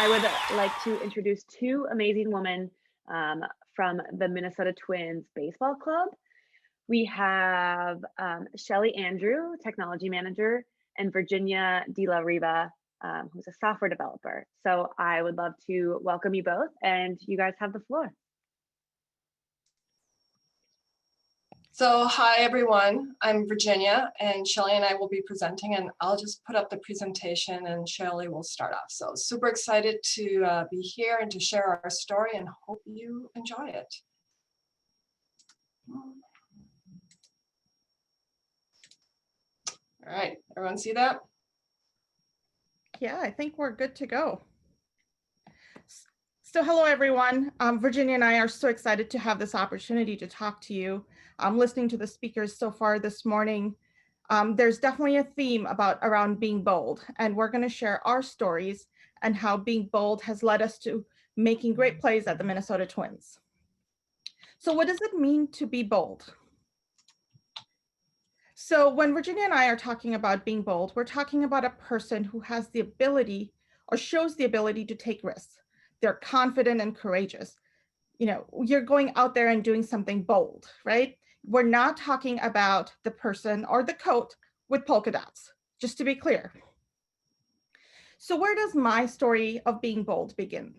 I would like to introduce two amazing women from the Minnesota Twins Baseball Club. We have Shelley Andrew, technology manager, and Virginia delaRiva, who's a software developer. So I would love to welcome you both, and you guys have the floor. So hi everyone, I'm Virginia and Shelley and I will be presenting, and I'll just put up the presentation and Shelley will start off. So super excited to be here and to share our story and hope you enjoy it. All right, everyone see that? Yeah, I think we're good to go. So hello, everyone. Virginia and I are so excited to have this opportunity to talk to you. Listening to the speakers so far this morning, there's definitely a theme around being bold, and we're going to share our stories and how being bold has led us to making great plays at the Minnesota Twins. So what does it mean to be bold? So when Virginia and I are talking about being bold, we're talking about a person who has the ability or shows the ability to take risks. They're confident and courageous. You know, you're going out there and doing something bold, right? We're not talking about the person or the coat with polka dots, just to be clear. So where does my story of being bold begin?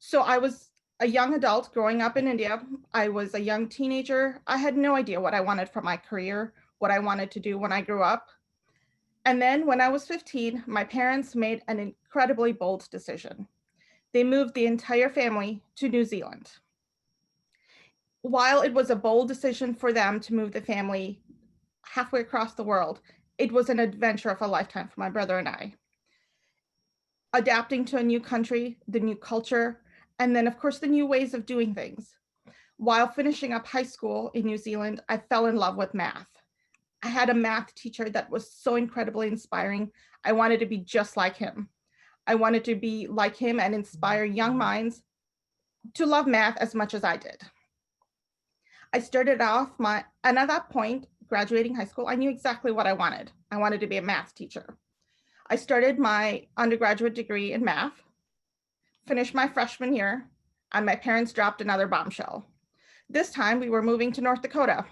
So I was a young adult growing up in India. I was a young teenager. I had no idea what I wanted for my career, what I wanted to do when I grew up. And then when I was 15, my parents made an incredibly bold decision. They moved the entire family to New Zealand. While it was a bold decision for them to move the family halfway across the world, it was an adventure of a lifetime for my brother and I. Adapting to a new country, the new culture, and then of course the new ways of doing things. While finishing up high school in New Zealand, I fell in love with math. I had a math teacher that was so incredibly inspiring. I wanted to be just like him. I wanted to be like him and inspire young minds to love math as much as I did. I started off and at that point, graduating high school, I knew exactly what I wanted. I wanted to be a math teacher. I started my undergraduate degree in math, finished my freshman year, and my parents dropped another bombshell. This time we were moving to North Dakota.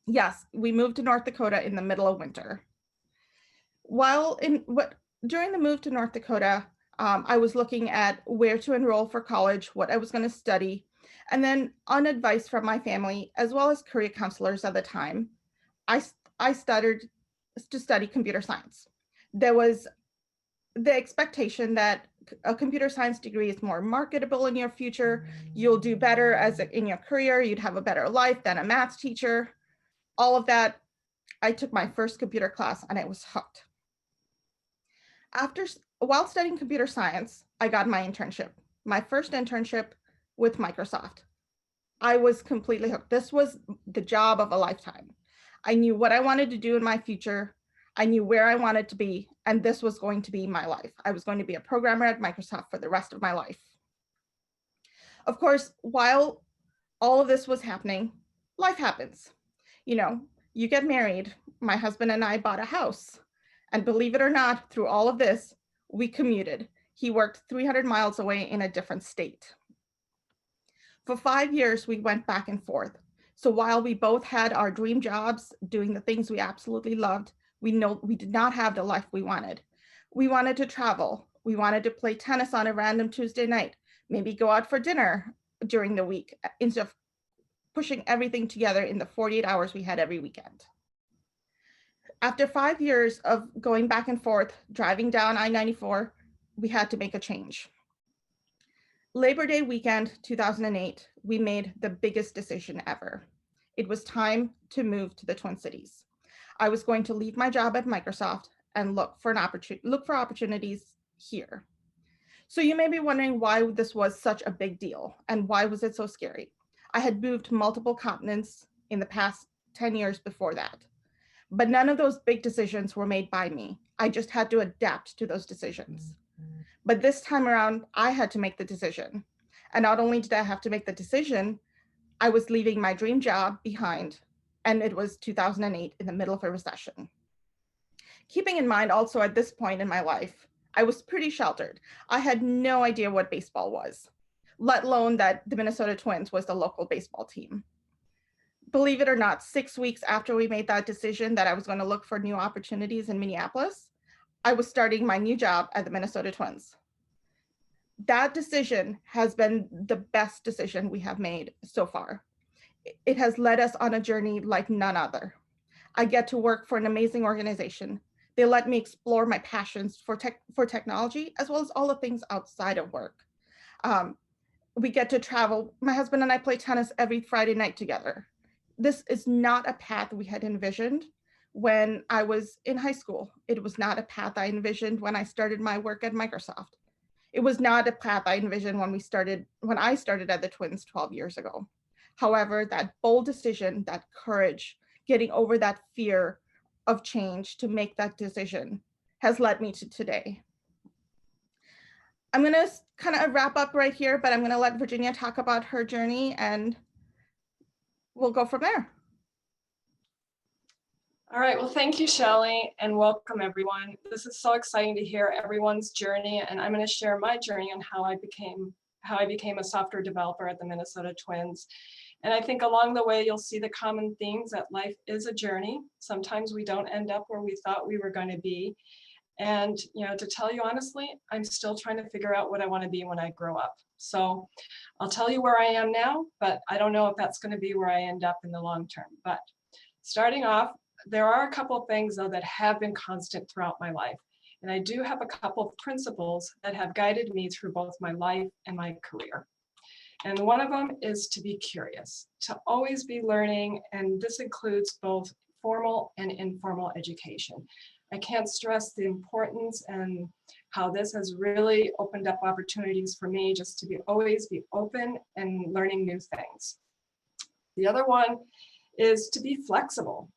Yes, we moved to North Dakota in the middle of winter. During the move to North Dakota, I was looking at where to enroll for college, what I was going to study, and then on advice from my family, as well as career counselors at the time, I started to study computer science. There was the expectation that a computer science degree is more marketable in your future. You'll do better in your career. You'd have a better life than a math teacher. All of that. I took my first computer class and I was hooked. While studying computer science, I got my internship, my first internship with Microsoft. I was completely hooked. This was the job of a lifetime. I knew what I wanted to do in my future. I knew where I wanted to be, and this was going to be my life. I was going to be a programmer at Microsoft for the rest of my life. Of course, while all of this was happening, life happens. You know, you get married. My husband and I bought a house. And believe it or not, through all of this, we commuted. He worked 300 miles away in a different state. For 5 years, we went back and forth. So while we both had our dream jobs, doing the things we absolutely loved, we did not have the life we wanted. We wanted to travel. We wanted to play tennis on a random Tuesday night, maybe go out for dinner during the week, instead of pushing everything together in the 48 hours we had every weekend. After 5 years of going back and forth, driving down I-94, we had to make a change. Labor Day weekend, 2008, we made the biggest decision ever. It was time to move to the Twin Cities. I was going to leave my job at Microsoft and look for opportunities here. So you may be wondering why this was such a big deal and why was it so scary? I had moved multiple continents in the past 10 years before that, but none of those big decisions were made by me. I just had to adapt to those decisions. But this time around, I had to make the decision. And not only did I have to make the decision, I was leaving my dream job behind, and it was 2008 in the middle of a recession. Keeping in mind also at this point in my life, I was pretty sheltered. I had no idea what baseball was, let alone that the Minnesota Twins was the local baseball team. Believe it or not, 6 weeks after we made that decision that I was going to look for new opportunities in Minneapolis, I was starting my new job at the Minnesota Twins. That decision has been the best decision we have made so far. It has led us on a journey like none other. I get to work for an amazing organization. They let me explore my passions for technology, as well as all the things outside of work. We get to travel. My husband and I play tennis every Friday night together. This is not a path we had envisioned when I was in high school. It was not a path I envisioned when I started my work at Microsoft. It was not a path I envisioned when I started at the Twins 12 years ago. However, that bold decision, that courage, getting over that fear of change to make that decision has led me to today. I'm going to kind of wrap up right here, but I'm going to let Virginia talk about her journey and we'll go from there. All right, well, thank you, Shelley, and welcome everyone. This is so exciting to hear everyone's journey, and I'm going to share my journey on how I became a software developer at the Minnesota Twins. And I think along the way, you'll see the common themes that life is a journey. Sometimes we don't end up where we thought we were going to be. And, to tell you honestly, I'm still trying to figure out what I want to be when I grow up. So I'll tell you where I am now, but I don't know if that's going to be where I end up in the long term. But starting off, there are a couple of things though that have been constant throughout my life. And I do have a couple of principles that have guided me through both my life and my career. And one of them is to be curious, to always be learning. And this includes both formal and informal education. I can't stress the importance and how this has really opened up opportunities for me just to always be open and learning new things. The other one is to be flexible.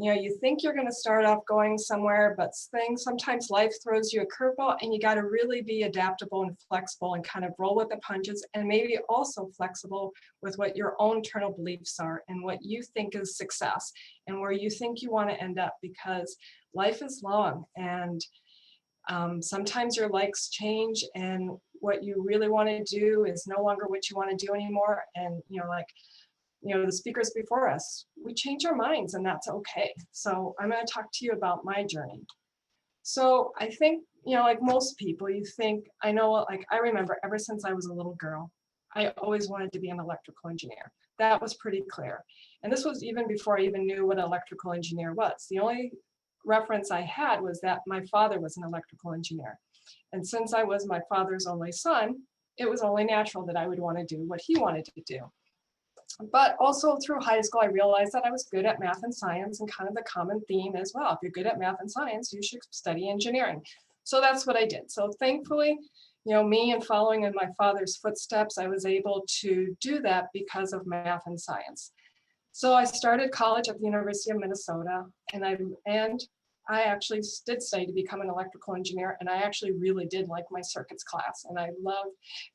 You think you're going to start off going somewhere, but sometimes life throws you a curveball and you got to really be adaptable and flexible and kind of roll with the punches, and maybe also flexible with what your own internal beliefs are and what you think is success and where you think you want to end up, because life is long and sometimes your likes change and what you really want to do is no longer what you want to do anymore. And, the speakers before us, we change our minds and that's okay. So I'm going to talk to you about my journey. So I think, like most people, you think, I remember ever since I was a little girl, I always wanted to be an electrical engineer. That was pretty clear. And this was even before I even knew what an electrical engineer was. The only reference I had was that my father was an electrical engineer. And since I was my father's only son, it was only natural that I would want to do what he wanted to do. But also through high school, I realized that I was good at math and science, and kind of the common theme as well. If you're good at math and science, you should study engineering. So that's what I did. So thankfully, me and following in my father's footsteps, I was able to do that because of math and science. So I started college at the University of Minnesota, and I actually did study to become an electrical engineer, and I actually really did like my circuits class, and I loved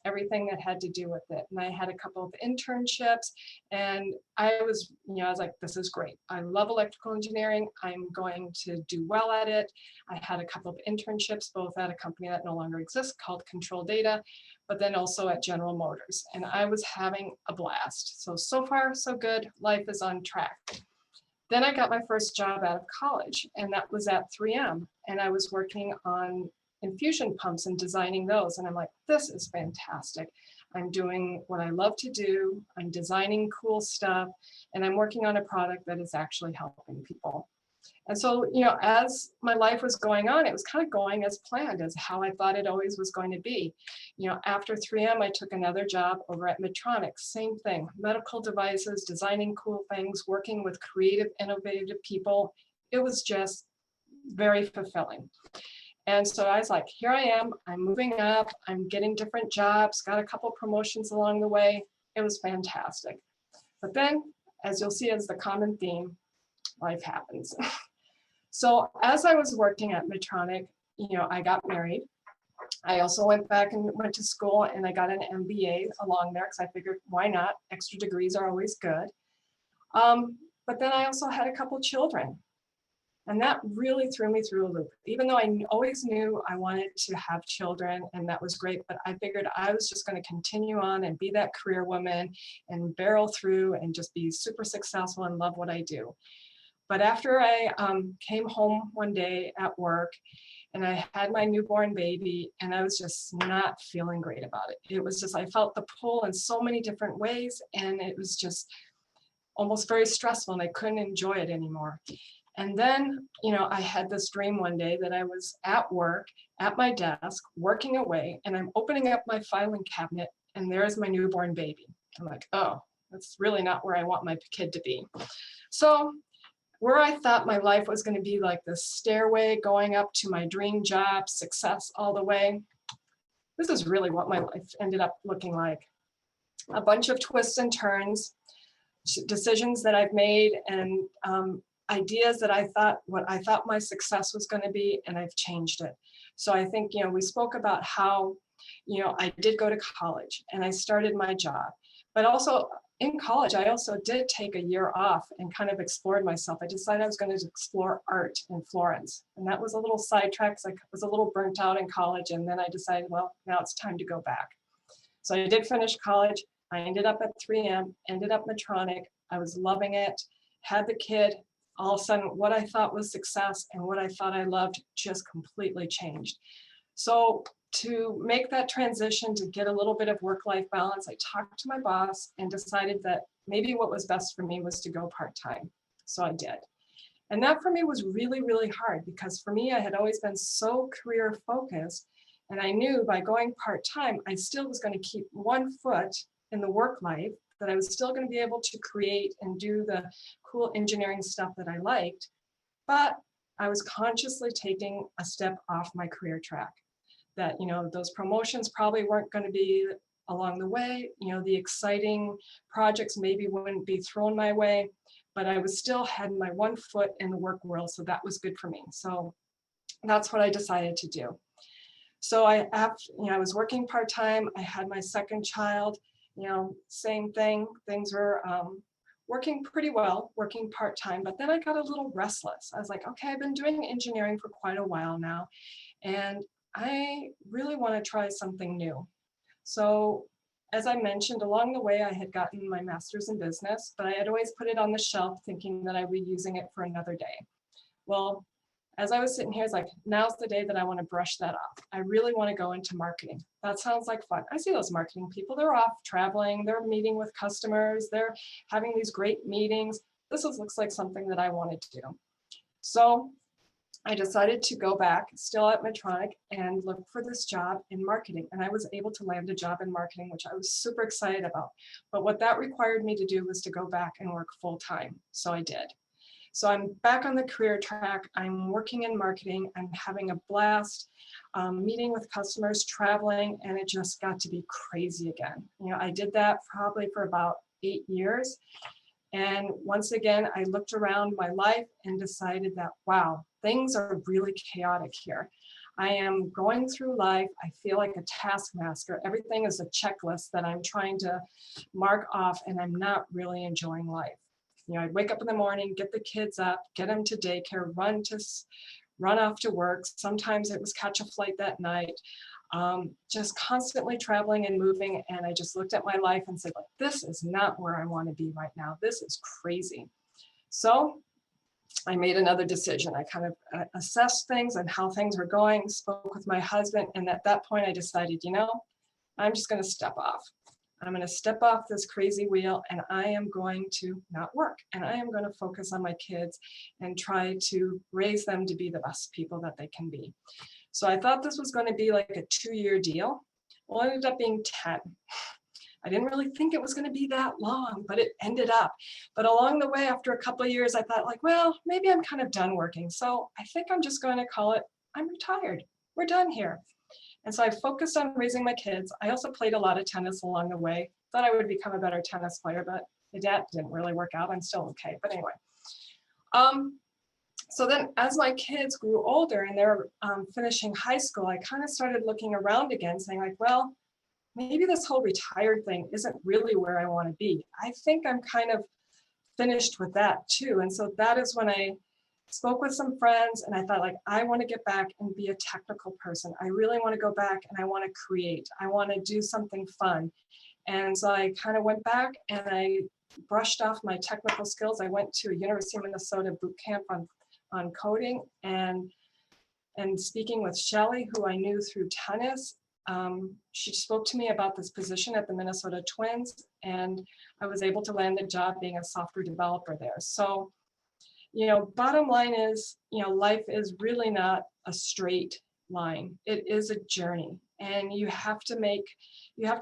everything that had to do with it. And I had a couple of internships, and I was like, this is great. I love electrical engineering. I'm going to do well at it. I had a couple of internships, both at a company that no longer exists called Control Data, but then also at General Motors, and I was having a blast. So far, so good. Life is on track. Then I got my first job out of college, and that was at 3M. And I was working on infusion pumps and designing those. And I'm like, this is fantastic. I'm doing what I love to do. I'm designing cool stuff, and I'm working on a product that is actually helping people. And so, as my life was going on, it was kind of going as planned, as how I thought it always was going to be. After 3M, I took another job over at Medtronic, same thing, medical devices, designing cool things, working with creative, innovative people. It was just very fulfilling. And so I was like, here I am, I'm moving up, I'm getting different jobs, got a couple promotions along the way. It was fantastic. But then, as you'll see as the common theme, life happens. So as I was working at Medtronic, I got married. I also went back and went to school, and I got an MBA along there because I figured, why not? Extra degrees are always good. But then I also had a couple children. And that really threw me through a loop, even though I always knew I wanted to have children, and that was great. But I figured I was just going to continue on and be that career woman and barrel through and just be super successful and love what I do. But after I came home one day at work and I had my newborn baby, and I was just not feeling great about it. It was just, I felt the pull in so many different ways, and it was just almost very stressful, and I couldn't enjoy it anymore. And then, I had this dream one day that I was at work, at my desk, working away, and I'm opening up my filing cabinet, and there's my newborn baby. I'm like, oh, that's really not where I want my kid to be. So where I thought my life was going to be like this stairway going up to my dream job, success all the way, this is really what my life ended up looking like. A bunch of twists and turns, decisions that I've made, and ideas that what I thought my success was going to be, and I've changed it. So I think, we spoke about how, I did go to college and I started my job, but also in college, I also did take a year off and kind of explored myself. I decided I was going to explore art in Florence, and that was a little sidetrack because I was a little burnt out in college. And then I decided, well, now it's time to go back. So I did finish college. I ended up at 3M, ended up Medtronic. I was loving it, had the kid. All of a sudden, what I thought was success and what I thought I loved just completely changed. So to make that transition, to get a little bit of work-life balance, I talked to my boss and decided that maybe what was best for me was to go part-time. So I did. And that for me was really, really hard, because for me, I had always been so career focused. And I knew by going part-time, I still was going to keep one foot in the work life, that I was still going to be able to create and do the cool engineering stuff that I liked. But I was consciously taking a step off my career track. That, those promotions probably weren't going to be along the way. The exciting projects maybe wouldn't be thrown my way, but I was still had my one foot in the work world. So that was good for me. So that's what I decided to do. So I was working part-time. I had my second child, same thing. Things were working pretty well, working part-time, but then I got a little restless. I was like, okay, I've been doing engineering for quite a while now, and I really want to try something new. So as I mentioned, along the way, I had gotten my master's in business, but I had always put it on the shelf thinking that I would be using it for another day. Well, as I was sitting here, it's like, now's the day that I want to brush that off. I really want to go into marketing. That sounds like fun. I see those marketing people, they're off traveling, they're meeting with customers, they're having these great meetings. This looks like something that I wanted to do. So I decided to go back, still at Medtronic, and look for this job in marketing. And I was able to land a job in marketing, which I was super excited about. But what that required me to do was to go back and work full time. So I did. So I'm back on the career track. I'm working in marketing. I'm having a blast, meeting with customers, traveling, and it just got to be crazy again. I did that probably for about 8 years. And once again, I looked around my life and decided that, wow, things are really chaotic here. I am going through life. I feel like a taskmaster. Everything is a checklist that I'm trying to mark off, and I'm not really enjoying life. I'd wake up in the morning, get the kids up, get them to daycare, run off to work. Sometimes it was catch a flight that night. Just constantly traveling and moving. And I just looked at my life and said, like, this is not where I want to be right now. This is crazy. So I made another decision. I kind of assessed things and how things were going, spoke with my husband. And at that point, I decided, I'm just going to step off. I'm going to step off this crazy wheel, and I am going to not work, and I am going to focus on my kids and try to raise them to be the best people that they can be. So I thought this was going to be like a 2-year deal. Well, it ended up being 10. I didn't really think it was going to be that long, but it ended up. But along the way, after a couple of years, I thought, like, well, maybe I'm kind of done working. So I think I'm just going to call it, I'm retired. We're done here. And so I focused on raising my kids. I also played a lot of tennis along the way. Thought I would become a better tennis player, but that didn't really work out. I'm still okay, but anyway. So then as my kids grew older and they're finishing high school, I kind of started looking around again, saying like, well, maybe this whole retired thing isn't really where I want to be. I think I'm kind of finished with that too. And so that is when I spoke with some friends, and I thought, like, I want to get back and be a technical person. I really want to go back and I want to create. I want to do something fun. And so I kind of went back and I brushed off my technical skills. I went to a University of Minnesota boot camp on coding, and speaking with Shelley, who I knew through tennis. She spoke to me about this position at the Minnesota Twins, and I was able to land the job being a software developer there. So, you know, bottom line is, you know, life is really not a straight line. It is a journey, and you have to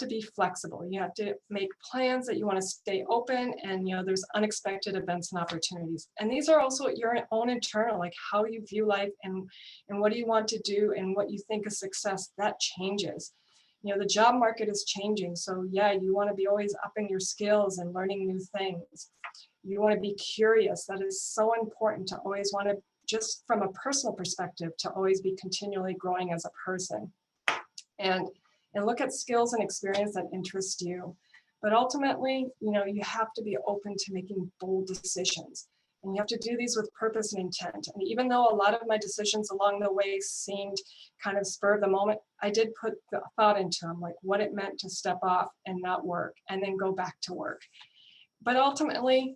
be flexible. You have to make plans that you want to stay open, and, you know, there's unexpected events and opportunities. And these are also your own internal, like how you view life and what do you want to do and what you think is success, that changes. You know, the job market is changing. So yeah, you want to be always upping your skills and learning new things. You want to be curious. That is so important, to always want to, just from a personal perspective, to always be continually growing as a person. And look at skills and experience that interest you. But ultimately, you know, you have to be open to making bold decisions. And you have to do these with purpose and intent. And even though a lot of my decisions along the way seemed kind of spur of the moment, I did put the thought into them, like what it meant to step off and not work and then go back to work. But ultimately,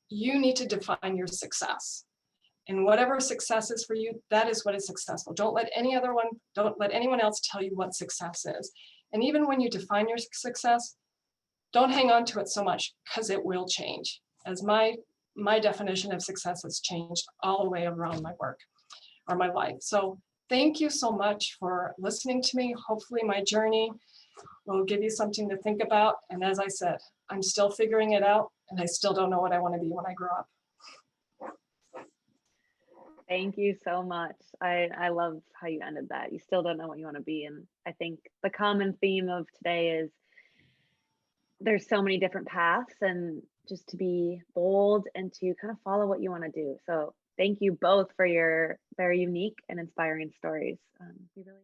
you need to define your success. And whatever success is for you, that is what is successful. Don't let anyone else tell you what success is. And even when you define your success, don't hang on to it so much, because it will change. As my definition of success has changed all the way around my work or my life. So thank you so much for listening to me. Hopefully my journey will give you something to think about. And as I said, I'm still figuring it out, and I still don't know what I want to be when I grow up. Thank you so much. I love how you ended that. You still don't know what you want to be. And I think the common theme of today is there's so many different paths, and just to be bold and to kind of follow what you want to do. So thank you both for your very unique and inspiring stories. We really